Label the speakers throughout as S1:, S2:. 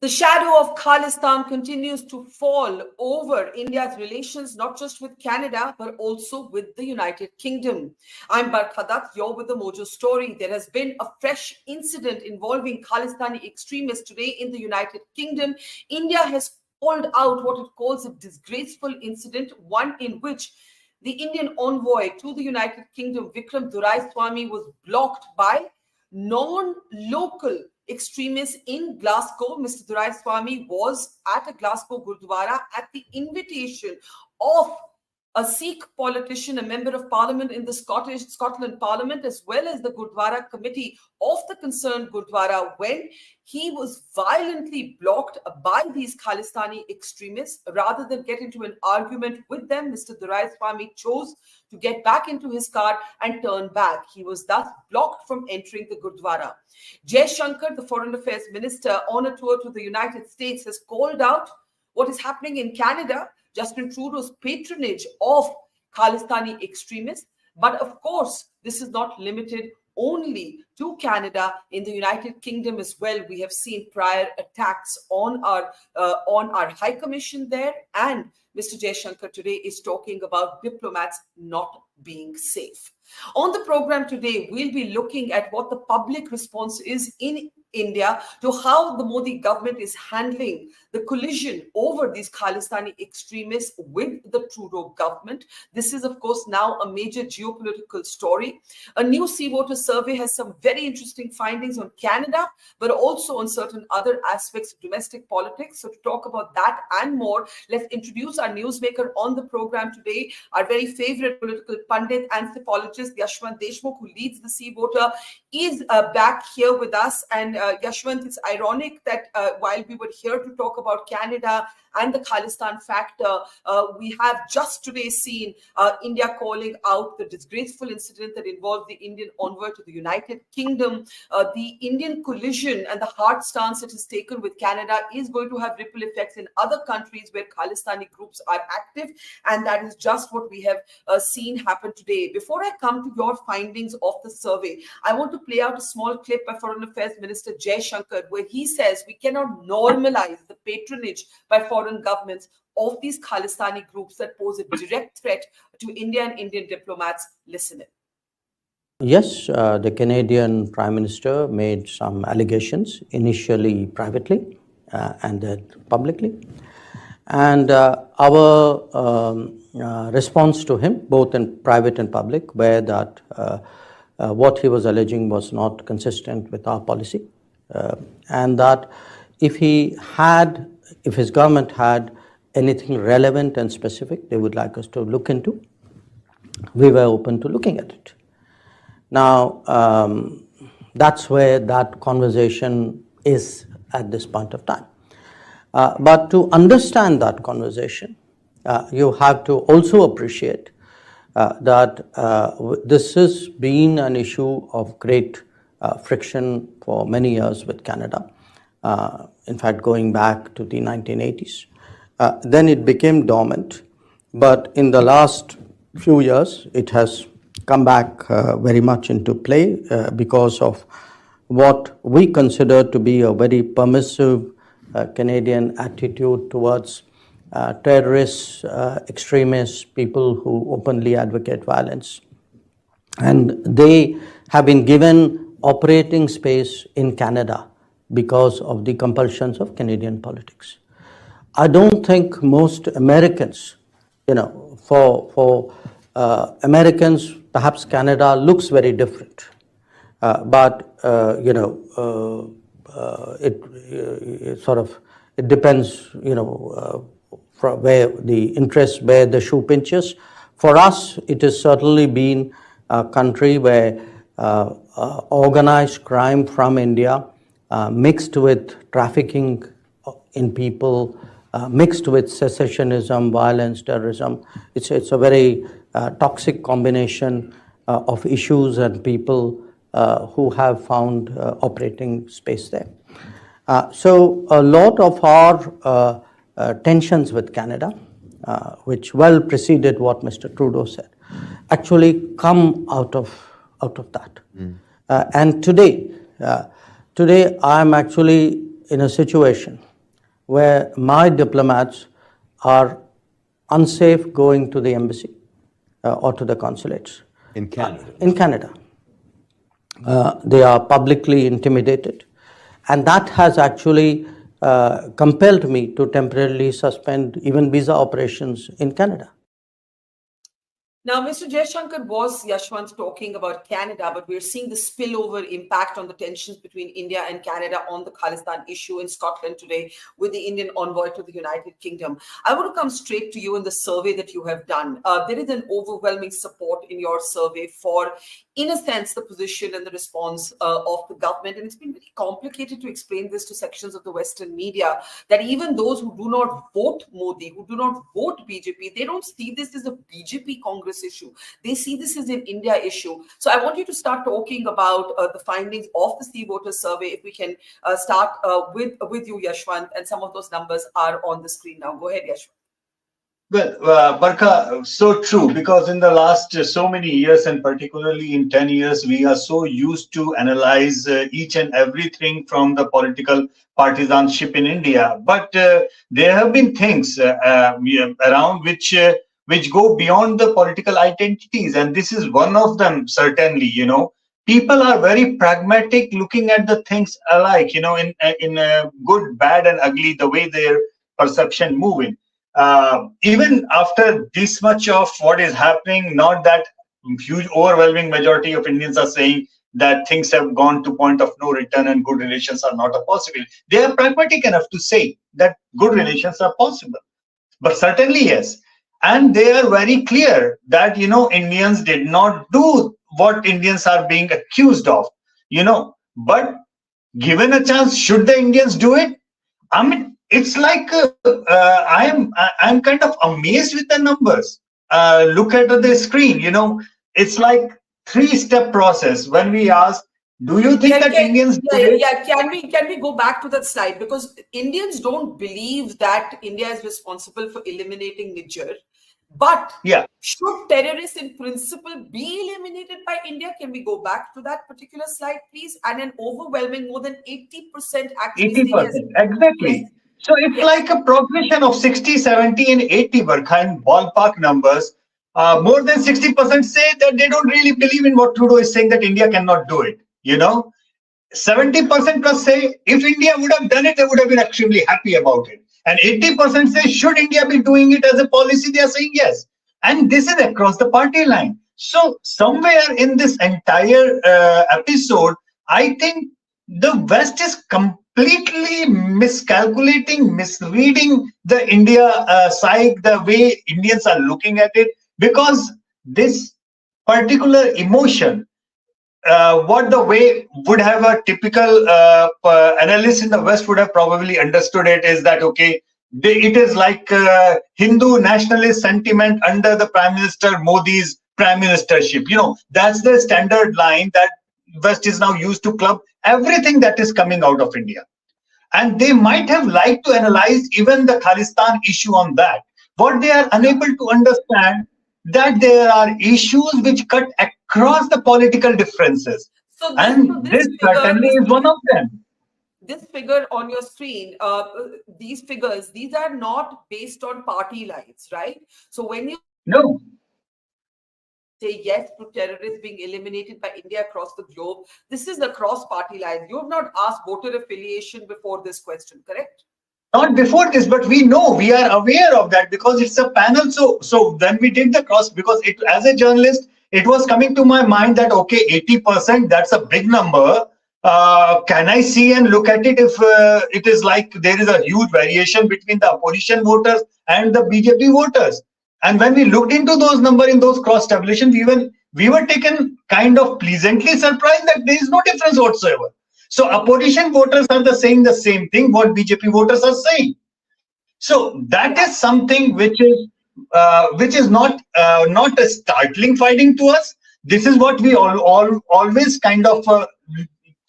S1: The shadow of Khalistan continues to fall over India's relations, not just with Canada, but also with the United Kingdom. I'm Barkha Dutt, you're with the Mojo Story. There has been a fresh incident involving Khalistani extremists today in the United Kingdom. India has called out what it calls a disgraceful incident, one in which the Indian envoy to the United Kingdom, Vikram Doraiswami, was blocked by non-local extremists in Glasgow. Mr. Doraiswami was at a Glasgow gurudwara at the invitation of a Sikh politician, a member of parliament in the Scotland Parliament, as well as the Gurudwara committee of the concerned Gurudwara, when he was violently blocked by these Khalistani extremists. Rather than get into an argument with them, Mr. Doraiswami chose to get back into his car and turn back. He was thus blocked from entering the Gurudwara. Jaishankar, the Foreign Affairs Minister on a tour to the United States, has called out what is happening in Canada, Justin Trudeau's patronage of Khalistani extremists. But of course, this is not limited only to Canada. In the United Kingdom as well, we have seen prior attacks on our High Commission there. And Mr. Jaishankar today is talking about diplomats not being safe. On the program today, we'll be looking at what the public response is in India to how the Modi government is handling the collision over these Khalistani extremists with the Trudeau government. This is, of course, now a major geopolitical story. A new Sea Water survey has some very interesting findings on Canada, but also on certain other aspects of domestic politics. So to talk about that and more, let's introduce our newsmaker on the program today, our very favorite political pundit and psephologist, Yashwant Deshmukh, who leads the Sea Water, is back here with us. And Yashwant, it's ironic that while we were here to talk about Canada and the Khalistan factor, we have just today seen India calling out the disgraceful incident that involved the Indian envoy to the United Kingdom. The Indian collision and the hard stance it has taken with Canada is going to have ripple effects in other countries where Khalistani groups are active. And that is just what we have seen happen today. Before I come to your findings of the survey, I want to play out a small clip by Foreign Affairs Minister Jaishankar, where he says we cannot normalize the patronage by foreign governments of these Khalistani groups that pose a direct threat to India and Indian diplomats. Listen in.
S2: Yes, the Canadian Prime Minister made some allegations, initially privately and then publicly. And our response to him, both in private and public, were that what he was alleging was not consistent with our policy. And that if his government had anything relevant and specific they would like us to look into, we were open to looking at it. Now, that's where that conversation is at this point of time. But to understand that conversation, you have to also appreciate that this has been an issue of great friction for many years with Canada. In fact, going back to the 1980s. Then it became dormant, but in the last few years, it has come back very much into play because of what we consider to be a very permissive Canadian attitude towards terrorists, extremists, people who openly advocate violence. And they have been given operating space in Canada because of the compulsions of Canadian politics. I don't think most Americans, for Americans, perhaps Canada looks very different. But it depends, from where the interest, where the shoe pinches. For us, it has certainly been a country where organized crime from India mixed with trafficking in people, mixed with secessionism, violence, terrorism. It's a very toxic combination of issues and people who have found operating space there. So a lot of our tensions with Canada, which well preceded what Mr. Trudeau said, actually come out of that. And today I'm actually in a situation where my diplomats are unsafe going to the embassy or to the consulates.
S3: In Canada?
S2: In Canada. They are publicly intimidated. And that has actually compelled me to temporarily suspend even visa operations in Canada.
S1: Now, Mr. Jaishankar was Yashwant talking about Canada, but we're seeing the spillover impact on the tensions between India and Canada on the Khalistan issue in Scotland today with the Indian envoy to the United Kingdom. I want to come straight to you in the survey that you have done. There is an overwhelming support in your survey for, in a sense, the position and the response of the government. And it's been very complicated to explain this to sections of the Western media, that even those who do not vote Modi, who do not vote BJP, they don't see this as a BJP Congress issue. They see this as an India issue. So I want you to start talking about the findings of the Sea Voters survey. If we can start with you, Yashwant, and some of those numbers are on the screen now. Go ahead, Yashwant.
S4: Well, Barkha, so true, because in the last so many years, and particularly in 10 years, we are so used to analyze each and everything from the political partisanship in India. But there have been things around which go beyond the political identities, and this is one of them, certainly. People are very pragmatic, looking at the things alike, in good, bad, and ugly, the way their perception moving. Even after this much of what is happening, not that huge overwhelming majority of Indians are saying that things have gone to point of no return and good relations are not a possibility. They are pragmatic enough to say that good relations are possible. But certainly, yes. And they are very clear that, Indians did not do what Indians are being accused of, But given a chance, should the Indians do it? I mean, it's like I'm kind of amazed with the numbers. Look at the screen. It's like 3-step process. When we ask, do you think that Indians?
S1: Can we go back to that slide, because Indians don't believe that India is responsible for eliminating Niger. But should terrorists in principle be eliminated by India? Can we go back to that particular slide, please? And an overwhelming more than 80% actually.
S4: 80%, exactly. Yes. So it's like a progression of 60, 70, and 80, Barkha, in ballpark numbers. More than 60% say that they don't really believe in what Trudeau is saying, that India cannot do it. 70% plus say if India would have done it, they would have been extremely happy about it. And 80% say, should India be doing it as a policy? They are saying yes. And this is across the party line. So somewhere in this entire episode, I think the West is completely miscalculating, misreading the India side, the way Indians are looking at it, because this particular emotion, what the way would have a typical analyst in the West would have probably understood it is that, okay, it is like Hindu nationalist sentiment under the Prime Minister Modi's prime ministership. That's the standard line that West is now used to club everything that is coming out of India. And they might have liked to analyze even the Khalistan issue on that. What they are unable to understand, that there are issues which cut across the political differences. This certainly is one of them.
S1: This figure on your screen, these figures, these are not based on party lines, right? So when you say yes to terrorists being eliminated by India across the globe, this is across party lines. You have not asked voter affiliation before this question, correct?
S4: Not before this, but we know, we are aware of that because it's a panel. So when we did the cross, because as a journalist, it was coming to my mind that, okay, 80%, that's a big number. Can I see and look at it if it is like there is a huge variation between the opposition voters and the BJP voters? And when we looked into those numbers in those cross tabulations, we were taken kind of pleasantly surprised that there is no difference whatsoever. So opposition voters are saying the same thing what BJP voters are saying. So that is something which is not a startling finding to us. This is what we always kind of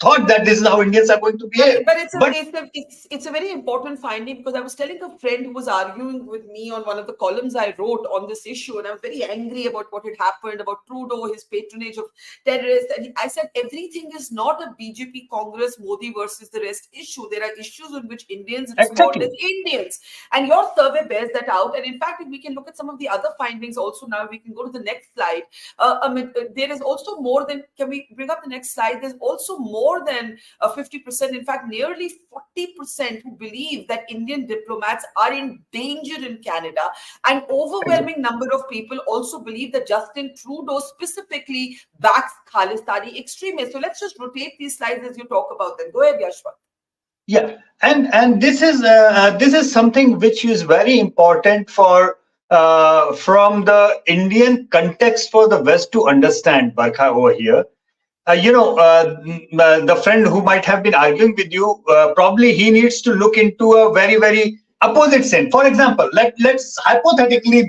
S4: thought that this is how Indians are going to behave.
S1: But it's a very important finding, because I was telling a friend who was arguing with me on one of the columns I wrote on this issue, and I was very angry about what had happened, about Trudeau, his patronage of terrorists. And I said, everything is not a BJP Congress, Modi versus the rest issue. There are issues in which Indians respond as Indians. And your survey bears that out. And in fact, if we can look at some of the other findings also now, we can go to the next slide. There is also more than, can we bring up the next slide? There's also more than 50%, in fact, nearly 40% who believe that Indian diplomats are in danger in Canada. An overwhelming number of people also believe that Justin Trudeau specifically backs Khalistani extremists. So let's just rotate these slides as you talk about them. Go ahead, Yashwant.
S4: Yeah, and this is something which is very important for from the Indian context for the West to understand, Barkha, over here. The friend who might have been arguing with you, probably he needs to look into a very, very opposite sense. For example, let's hypothetically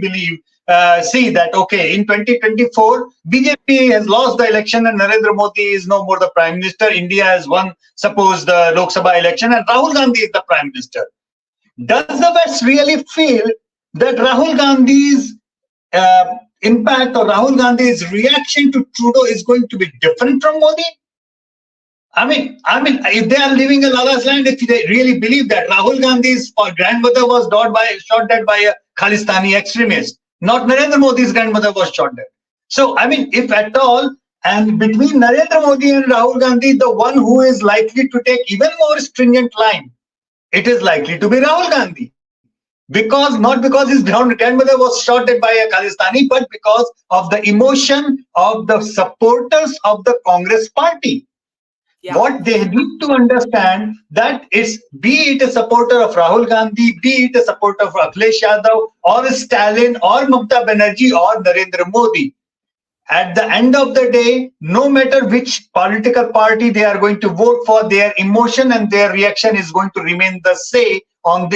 S4: see that, okay, in 2024, BJP has lost the election and Narendra Modi is no more the Prime Minister. India has won, suppose, the Lok Sabha election and Rahul Gandhi is the Prime Minister. Does the West really feel that Rahul Gandhi's impact or Rahul Gandhi's reaction to Trudeau is going to be different from Modi? I mean, if they are living in Lala's land, if they really believe that Rahul Gandhi's grandmother was shot dead by a Khalistani extremist, not Narendra Modi's grandmother was shot dead. So, I mean, if at all, and between Narendra Modi and Rahul Gandhi, the one who is likely to take even more stringent line, it is likely to be Rahul Gandhi. Not because his grandmother was shot dead by a Khalistani, but because of the emotion of the supporters of the Congress party. Yeah. What they need to understand that is, be it a supporter of Rahul Gandhi, be it a supporter of Akhilesh Yadav, or Stalin, or Mamata Banerjee, or Narendra Modi, at the end of the day, no matter which political party they are going to vote for, their emotion and their reaction is going to remain the same on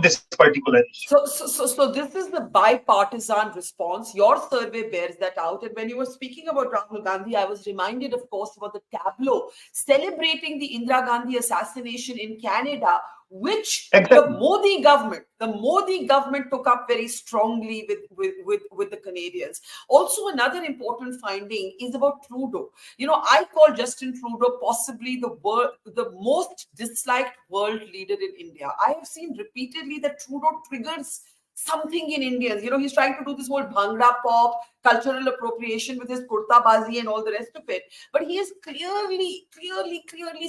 S4: this particular issue.
S1: So this is the bipartisan response. Your survey bears that out. And when you were speaking about Rahul Gandhi, I was reminded, of course, about the tableau celebrating the Indira Gandhi assassination in Canada, which the Modi government took up very strongly with the Canadians. Also, another important finding is about Trudeau. I call Justin Trudeau possibly the most disliked world leader in India. I have seen repeatedly that Trudeau triggers something in Indians. He's trying to do this whole Bhangra pop, cultural appropriation with his kurta bazi and all the rest of it. But he is clearly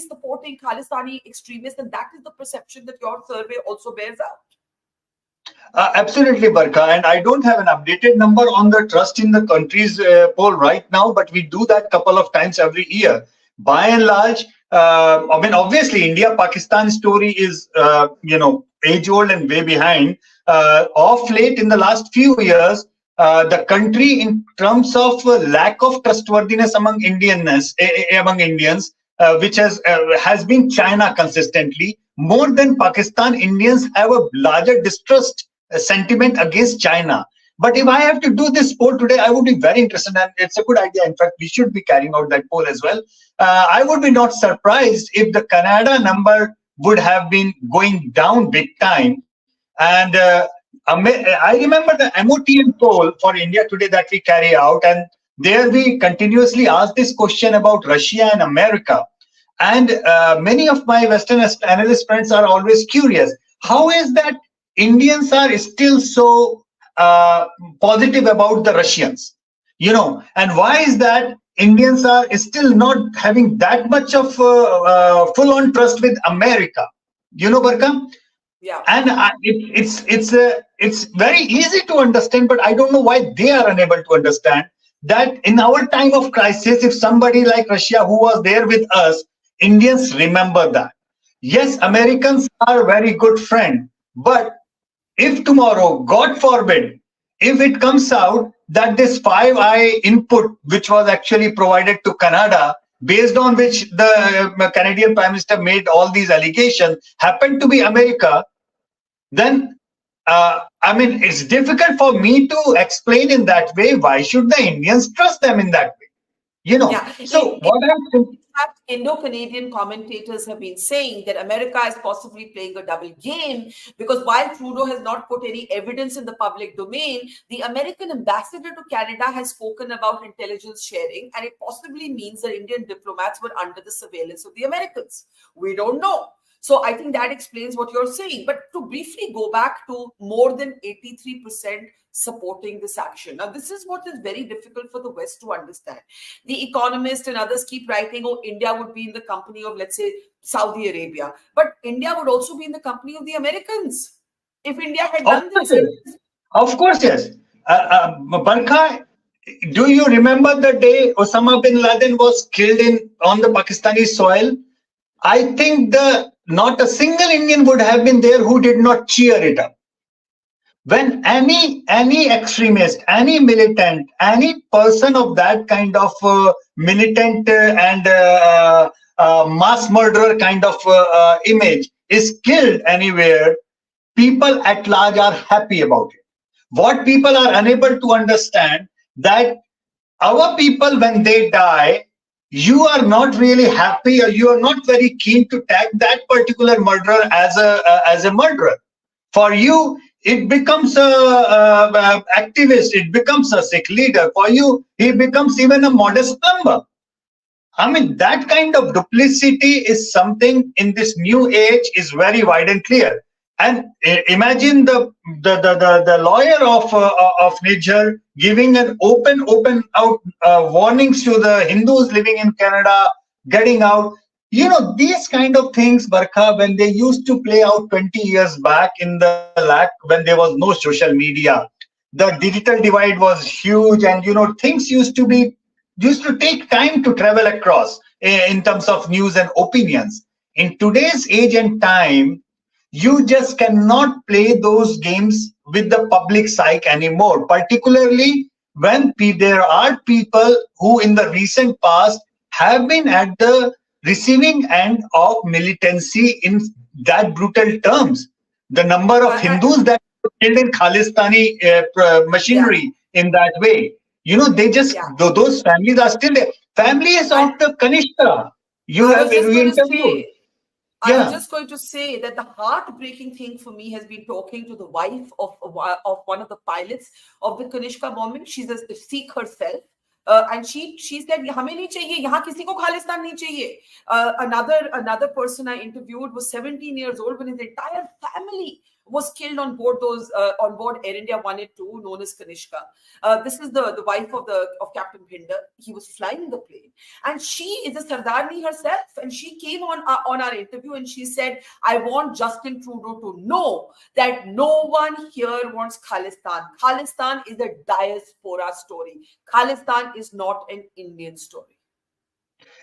S1: supporting Khalistani extremists, and that is the perception that your survey also bears out.
S4: Absolutely, Barkha. And I don't have an updated number on the trust in the country's poll right now, but we do that couple of times every year. By and large, obviously, India-Pakistan story is, age-old and way behind. Of late, in the last few years, the country, in terms of lack of trustworthiness among Indians, which has been China consistently, more than Pakistan, Indians have a larger distrust sentiment against China. But if I have to do this poll today, I would be very interested, and it's a good idea. In fact, we should be carrying out that poll as well. I would be not surprised if the Canada number would have been going down big time. And I remember the MOTM poll for India Today that we carry out, and there we continuously ask this question about Russia and America. And many of my Western analyst friends are always curious. How is that Indians are still so positive about the Russians? And why is that Indians are still not having that much of full-on trust with America? Barkha? Yeah. And it's very easy to understand, but I don't know why they are unable to understand that in our time of crisis, if somebody like Russia who was there with us, Indians remember that. Yes, Americans are a very good friend, but if tomorrow, God forbid, if it comes out that this 5i input, which was actually provided to Canada, based on which the Canadian Prime Minister made all these allegations, happened to be America, then it's difficult for me to explain in that way. Why should the Indians trust them in that way?
S1: Yeah.
S4: So what I'm
S1: In fact, Indo-Canadian commentators have been saying that America is possibly playing a double game, because while Trudeau has not put any evidence in the public domain, the American ambassador to Canada has spoken about intelligence sharing, and it possibly means that Indian diplomats were under the surveillance of the Americans. We don't know. So I think that explains what you're saying. But to briefly go back to more than 83% supporting this action. Now, this is what is very difficult for the West to understand. The Economist and others keep writing, oh, India would be in the company of, let's say, Saudi Arabia. But India would also be in the company of the Americans if India had done this.
S4: Of course, yes. Barkha, do you remember the day Osama bin Laden was killed on the Pakistani soil? I think not a single Indian would have been there who did not cheer it up. When any extremist, any militant, any person of that kind of militant and mass murderer kind of image is killed anywhere, people at large are happy about it. What people are unable to understand, that our people, when they die, you are not really happy, or you are not very keen to tag that particular murderer as a murderer. For you, it becomes a activist, it becomes a Sikh leader. For you, he becomes even a modest plumber. I mean, that kind of duplicity is something in this new age is very wide and clear. And imagine the lawyer of Niger giving an open out warnings to the Hindus living in Canada, getting out. These kind of things, Barkha, when they used to play out 20 years back in the when there was no social media, the digital divide was huge, and things used to take time to travel across in terms of news and opinions. In today's age and time, you just cannot play those games with the public psyche anymore, particularly when there are people who in the recent past have been at the receiving end of militancy in that brutal terms. The number of Hindus that were killed in Khalistani machinery in that way, they just, those families are still there. Families of the Kanishka,
S1: I was just going to say that the heartbreaking thing for me has been talking to the wife of one of the pilots of the Kanishka bombing. She's a Sikh herself. And she said, "Hame nahi chahiye, yahan kisi ko Khalistan nahi chahiye." Another person I interviewed was 17 years old when his entire family was killed on board Air India 182, known as Kanishka. This is the wife of Captain Bhinder. He was flying the plane, and she is a Sardarni herself. And she came on our interview and she said, "I want Justin Trudeau to know that no one here wants Khalistan. Khalistan is a diaspora story. Khalistan is not an Indian story."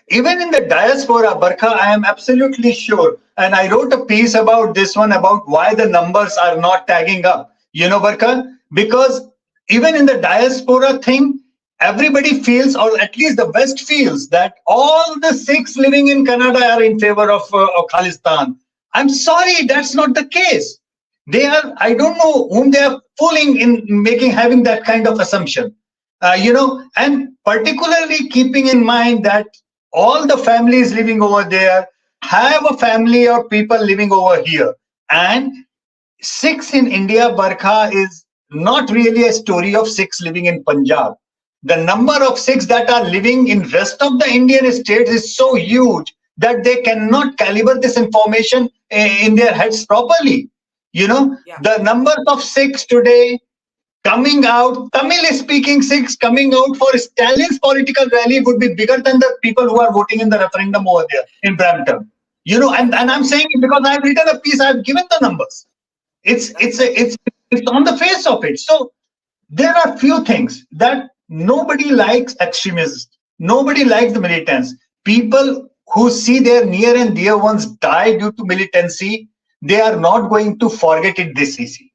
S4: Even in the diaspora, Barkha, I am absolutely sure. And I wrote a piece about this one, about why the numbers are not tagging up. Barkha, because even in the diaspora thing, everybody feels, or at least the West feels, that all the Sikhs living in Canada are in favor of Khalistan. I'm sorry, that's not the case. I don't know whom they are fooling in having that kind of assumption. And particularly keeping in mind that all the families living over there have a family or people living over here. And Sikhs in India, Barkha, is not really a story of Sikhs living in Punjab. The number of Sikhs that are living in rest of the Indian states is so huge that they cannot calibrate this information in their heads properly. The numbers of Sikhs today coming out, Tamil-speaking Sikhs coming out for Stalin's political rally would be bigger than the people who are voting in the referendum over there in Brampton. And I'm saying it because I've written a piece, I've given the numbers. It's on the face of it. So there are few things that nobody likes extremists. Nobody likes the militants. People who see their near and dear ones die due to militancy, they are not going to forget it this easy.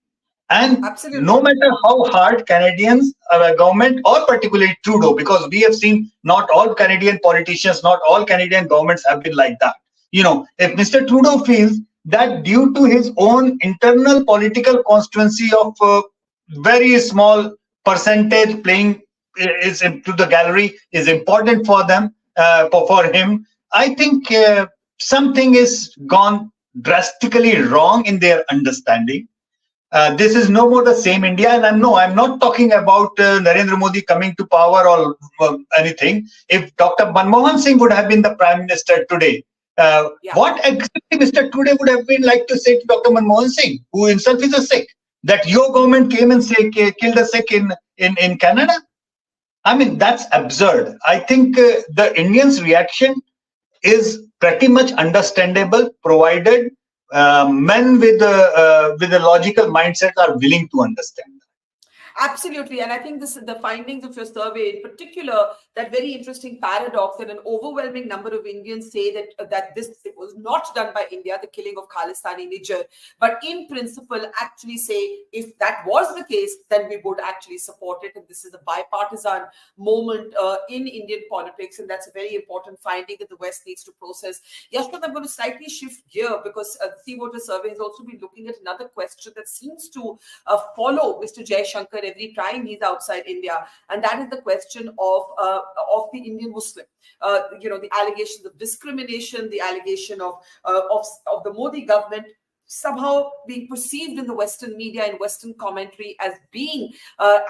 S4: And absolutely, no matter how hard Canadians, government, or particularly Trudeau, because we have seen not all Canadian politicians, not all Canadian governments have been like that. If Mr. Trudeau feels that due to his own internal political constituency of very small percentage playing is to the gallery is important for them, for him. I think something is gone drastically wrong in their understanding. This is no more the same India, and I'm not talking about Narendra Modi coming to power or anything. If Dr. Manmohan Singh would have been the Prime Minister today, what exactly Mr. Trudeau would have been like to say to Dr. Manmohan Singh, who himself is a Sikh, that your government came and killed a Sikh in Canada? I mean, that's absurd. I think the Indians' reaction is pretty much understandable, provided men with a logical mindset are willing to understand.
S1: Absolutely. And I think this is the findings of your survey, in particular, that very interesting paradox that an overwhelming number of Indians say that this was not done by India, the killing of Khalistani Niger, but in principle actually say if that was the case, then we would actually support it. And this is a bipartisan moment in Indian politics. And that's a very important finding that the West needs to process. Yashwant, I'm going to slightly shift gear because the Sea Water Survey has also been looking at another question that seems to follow Mr. Jaishankar every time he's outside India, and that is the question of the Indian Muslim. The allegations of discrimination, the allegation of the Modi government somehow being perceived in the Western media and Western commentary as being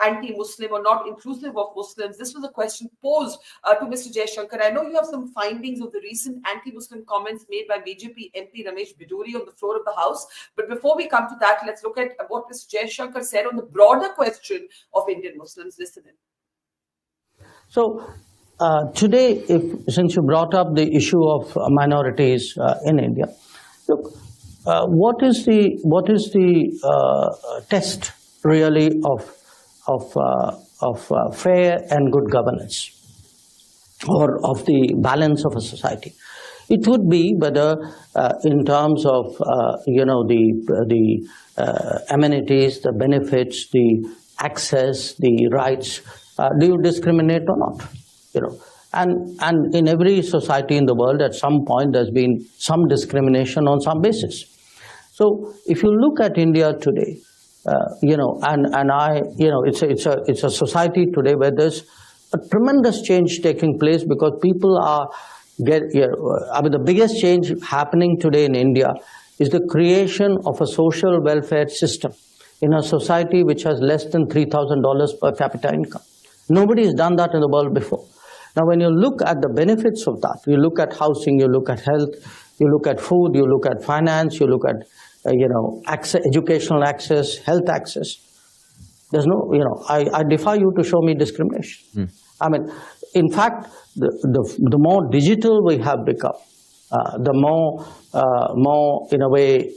S1: anti-Muslim or not inclusive of Muslims. This was a question posed to Mr. Jaishankar. I know you have some findings of the recent anti-Muslim comments made by BJP MP Ramesh Bidhuri on the floor of the House. But before we come to that, let's look at what Mr. Jaishankar said on the broader question of Indian Muslims. Listen in.
S2: So today, since you brought up the issue of minorities in India, look, what is the test really of fair and good governance, or of the balance of a society? It would be whether, in terms of the amenities, the benefits, the access, the rights, do you discriminate or not? And in every society in the world, at some point, there's been some discrimination on some basis. So if you look at India today, it's a society today where there's a tremendous change taking place because people are the biggest change happening today in India is the creation of a social welfare system in a society which has less than $3,000 per capita income. Nobody has done that in the world before. Now, when you look at the benefits of that, you look at housing, you look at health, you look at food, you look at finance, you look at access, educational access, health access. There's no, I defy you to show me discrimination. I mean, in fact, the more digital we have become, the more in a way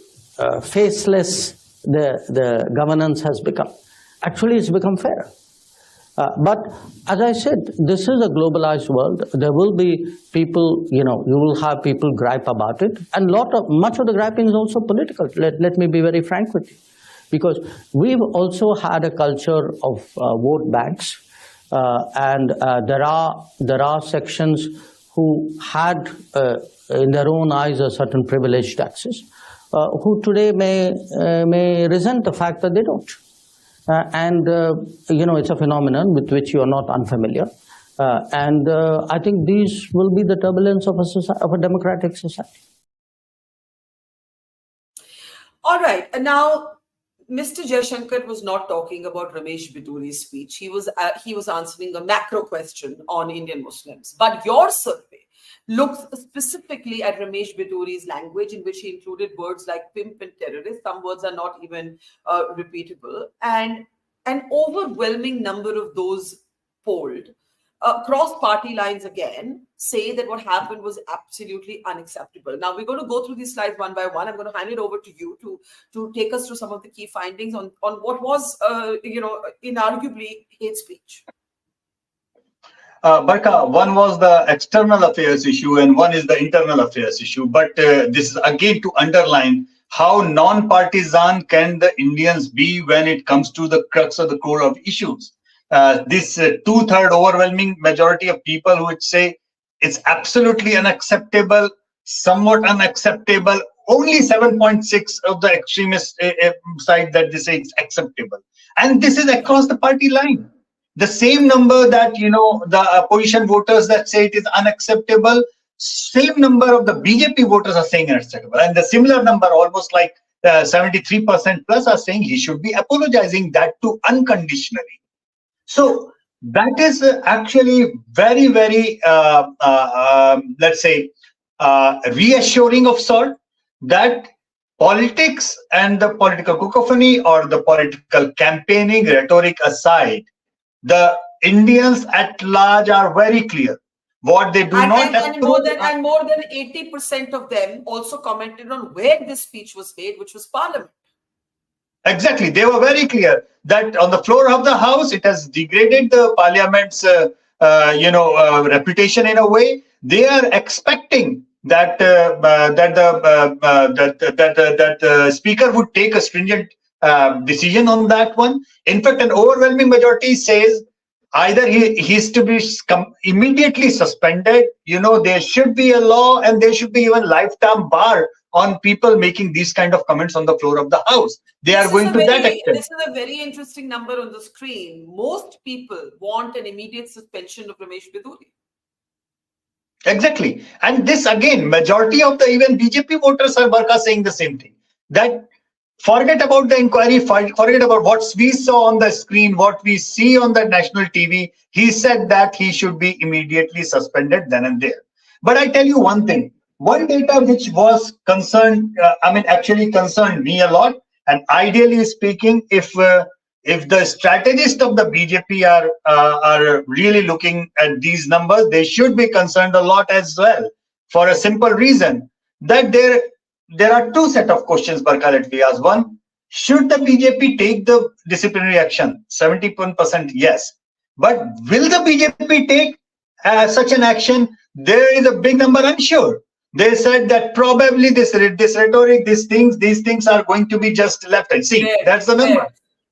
S2: faceless the governance has become. Actually, it's become fairer. But as I said, this is a globalized world. There will be people, you will have people gripe about it. And much of the griping is also political. Let me be very frank with you. Because we've also had a culture of vote banks. And there are sections who had, in their own eyes, a certain privileged access, who today may resent the fact that they don't. It's a phenomenon with which you are not unfamiliar. I think these will be the turbulence of a democratic society.
S1: All right. And now, Mr. Jaishankar was not talking about Ramesh Bidhuri's speech. He was answering a macro question on Indian Muslims. But your survey looks specifically at Ramesh Bidhuri's language, in which he included words like pimp and terrorist. Some words are not even repeatable. And an overwhelming number of those polled, across party lines again, say that what happened was absolutely unacceptable. Now, we're going to go through these slides one by one. I'm going to hand it over to you to take us through some of the key findings on what was, inarguably hate speech.
S4: Barkha, one was the external affairs issue and one is the internal affairs issue. But this is again to underline how non-partisan can the Indians be when it comes to the crux of the core of issues. This two-thirds overwhelming majority of people who would say it's absolutely unacceptable, somewhat unacceptable, only 7.6 of the extremist side that they say it's acceptable. And this is across the party line. The same number that, the opposition voters that say it is unacceptable, same number of the BJP voters are saying unacceptable. And the similar number, almost like 73% plus, are saying he should be apologizing, that too unconditionally. So that is actually very, very, let's say, reassuring of sort, that politics and the political cacophony or the political campaigning rhetoric aside, the Indians at large are very clear what they do not
S1: and more than 80% of them also commented on where this speech was made, which was Parliament.
S4: Exactly, they were very clear that on the floor of the House, it has degraded the Parliament's, reputation in a way. They are expecting that the Speaker would take a stringent decision on that one. In fact, an overwhelming majority says either he's to be immediately suspended. There should be a law, and there should be even lifetime bar on people making these kind of comments on the floor of the House. They are going to that extent.
S1: This is a very interesting number on the screen. Most people want an immediate suspension of Ramesh Bidhuri.
S4: Exactly. And this, again, majority of the even BJP voters are Barkha saying the same thing. That forget about the inquiry, forget about what we saw on the screen, what we see on the national TV. He said that he should be immediately suspended then and there. But I tell you one thing, one data which was actually concerned me a lot, and ideally speaking, if the strategists of the BJP are really looking at these numbers, they should be concerned a lot as well, for a simple reason that there are two set of questions, Barkha, that we ask. One, should the BJP take the disciplinary action? 71% yes. But will the BJP take such an action? There is a big number unsure. They said that probably this rhetoric, these things are going to be just left. And see, that's the number.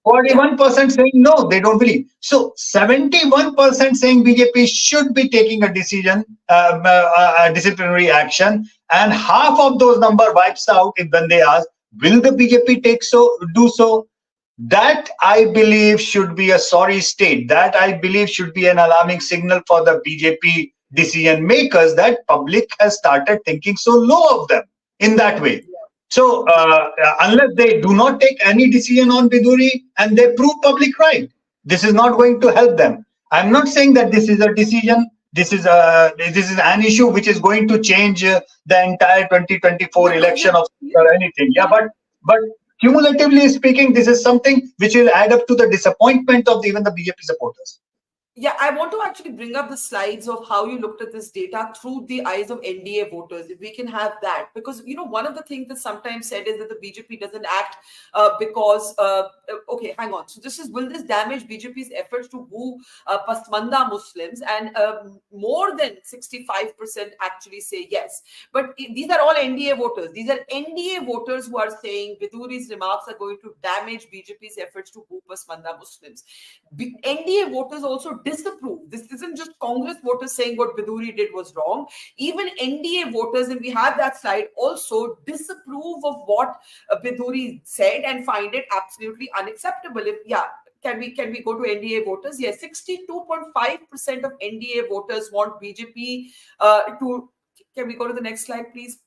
S4: 41% saying no, they don't believe. So 71% saying BJP should be taking a decision, a disciplinary action, and half of those number wipes out when they ask, will the BJP do so? That, I believe, should be a sorry state. That, I believe, should be an alarming signal for the BJP decision makers, that public has started thinking so low of them in that way. So unless they do not take any decision on Bidhuri and they prove public right, this is not going to help them. I'm not saying that this is a decision, this is an issue which is going to change the entire 2024 election or anything. Yeah, but cumulatively speaking, this is something which will add up to the disappointment of even the BJP supporters.
S1: Yeah, I want to actually bring up the slides of how you looked at this data through the eyes of NDA voters, if we can have that. Because, one of the things that's sometimes said is that the BJP doesn't act because, okay, hang on. So will this damage BJP's efforts to woo Pasmanda Muslims? And more than 65% actually say yes. But these are all NDA voters. These are NDA voters who are saying Bidhuri's remarks are going to damage BJP's efforts to woo Pasmanda Muslims. NDA voters also disapprove. This isn't just Congress voters saying what Bidhuri did was wrong. Even NDA voters, and we have that slide, also disapprove of what Bidhuri said and find it absolutely unacceptable. Can we go to NDA voters? Yes, 62.5% of NDA voters want BJP to. Can we go to the next slide, please?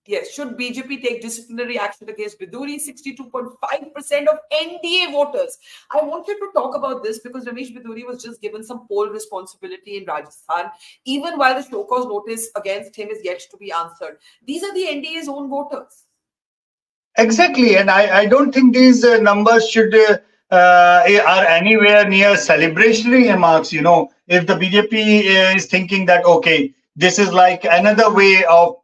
S1: Yes, should BJP take disciplinary action against Bidhuri? 62.5% of NDA voters. I wanted to talk about this because Ramesh Bidhuri was just given some poll responsibility in Rajasthan, even while the show cause notice against him is yet to be answered. These are the NDA's own voters.
S4: Exactly, and I don't think these numbers are anywhere near celebratory remarks. If the BJP is thinking that, okay, this is like another way of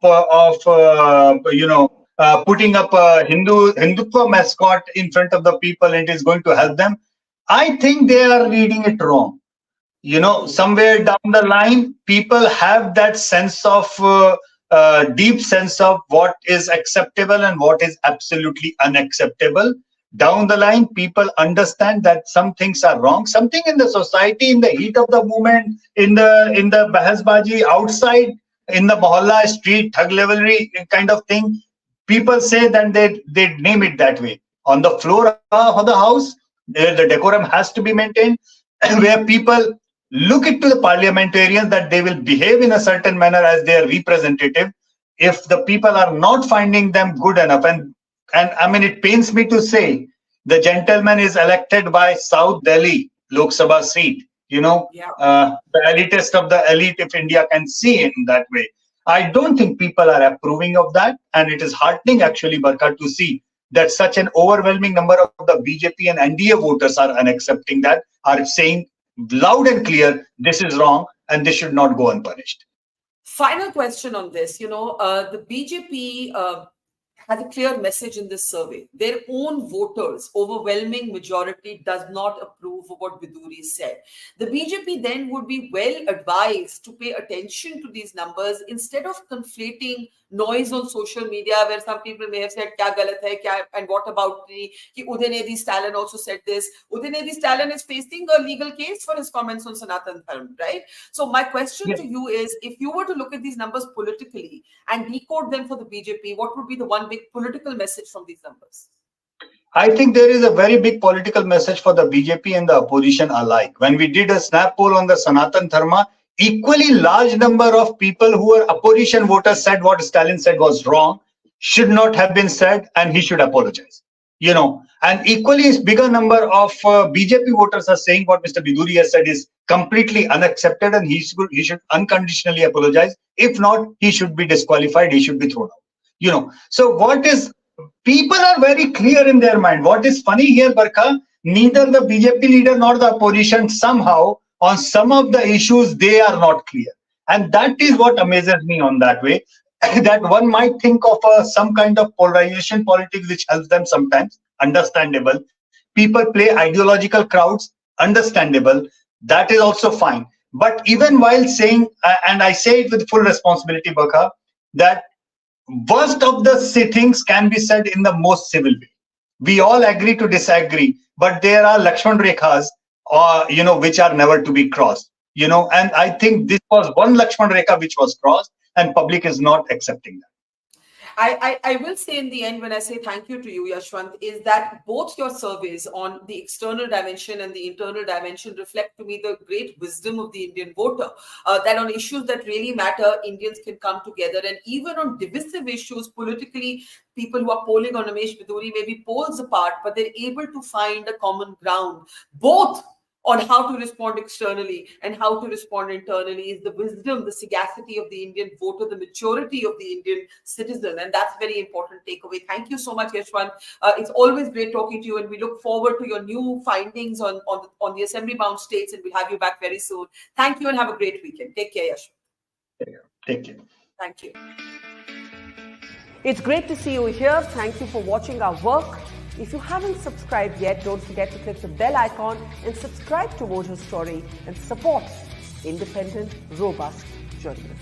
S4: putting up a Hindutva mascot in front of the people, and it is going to help them. I think they are reading it wrong. Somewhere down the line, people have that sense of deep sense of what is acceptable and what is absolutely unacceptable. Down the line, people understand that some things are wrong. Something in the society, in the heat of the movement, in the bahasbaji outside, in the mohalla street, thug levelry kind of thing, people say that they name it that way. On the floor of the house, the decorum has to be maintained. where people look into the parliamentarians that they will behave in a certain manner as their representative. If the people are not finding them good enough, and I mean, it pains me to say, the gentleman is elected by South Delhi Lok Sabha seat, the elitist of the elite, if India can see it in that way. I don't think people are approving of that. And it is heartening, actually, Barkha, to see that such an overwhelming number of the BJP and NDA voters are unaccepting that, are saying loud and clear, this is wrong and this should not go unpunished.
S1: Final question on this. The BJP has a clear message in this survey. Their own voters, overwhelming majority, does not approve of what Bidhuri said. The BJP then would be well advised to pay attention to these numbers instead of conflating noise on social media, where some people may have said, kya galat hai, and what about Udaynidhi Stalin also said this. Udaynidhi Stalin is facing a legal case for his comments on Sanatan Dharma, right? So my question to you is, if you were to look at these numbers politically and decode them for the BJP, what would be the one big political message from these numbers?
S4: I think there is a very big political message for the BJP and the opposition alike. When we did a snap poll on the Sanatan Dharma, equally large number of people who were opposition voters said what Stalin said was wrong, should not have been said, and he should apologize. And equally bigger number of BJP voters are saying what Mr. Bidhuri has said is completely unaccepted, and he should unconditionally apologize. If not, he should be disqualified, he should be thrown out. So people are very clear in their mind. What is funny here, Barkha, neither the BJP leader nor the opposition somehow on some of the issues, they are not clear. And that is what amazes me on that way, that one might think of some kind of polarization politics, which helps them sometimes, understandable. People play ideological crowds, understandable. That is also fine. But even while saying, and I say it with full responsibility, Barkha, that worst of the things can be said in the most civil way. We all agree to disagree, but there are Lakshman Rekhas, which are never to be crossed, and I think this was one Lakshman Rekha which was crossed, and public is not accepting that.
S1: I will say in the end, when I say thank you to you, Yashwant, is that both your surveys on the external dimension and the internal dimension reflect to me the great wisdom of the Indian voter, that on issues that really matter, Indians can come together. And even on divisive issues, politically, people who are polling on Ramesh Bidhuri may be poles apart, but they're able to find a common ground, both on how to respond externally and how to respond internally. Is the wisdom, the sagacity of the Indian voter, the maturity of the Indian citizen. And that's very important takeaway. Thank you so much, Yashwant. It's always great talking to you, and we look forward to your new findings on the assembly-bound states, and we'll have you back very soon. Thank you and have a great weekend. Take care, Yashwant.
S4: Take care.
S1: Thank you.
S3: It's great to see you here. Thank you for watching our work. If you haven't subscribed yet, don't forget to click the bell icon and subscribe to Mojo Story and support independent, robust journalism.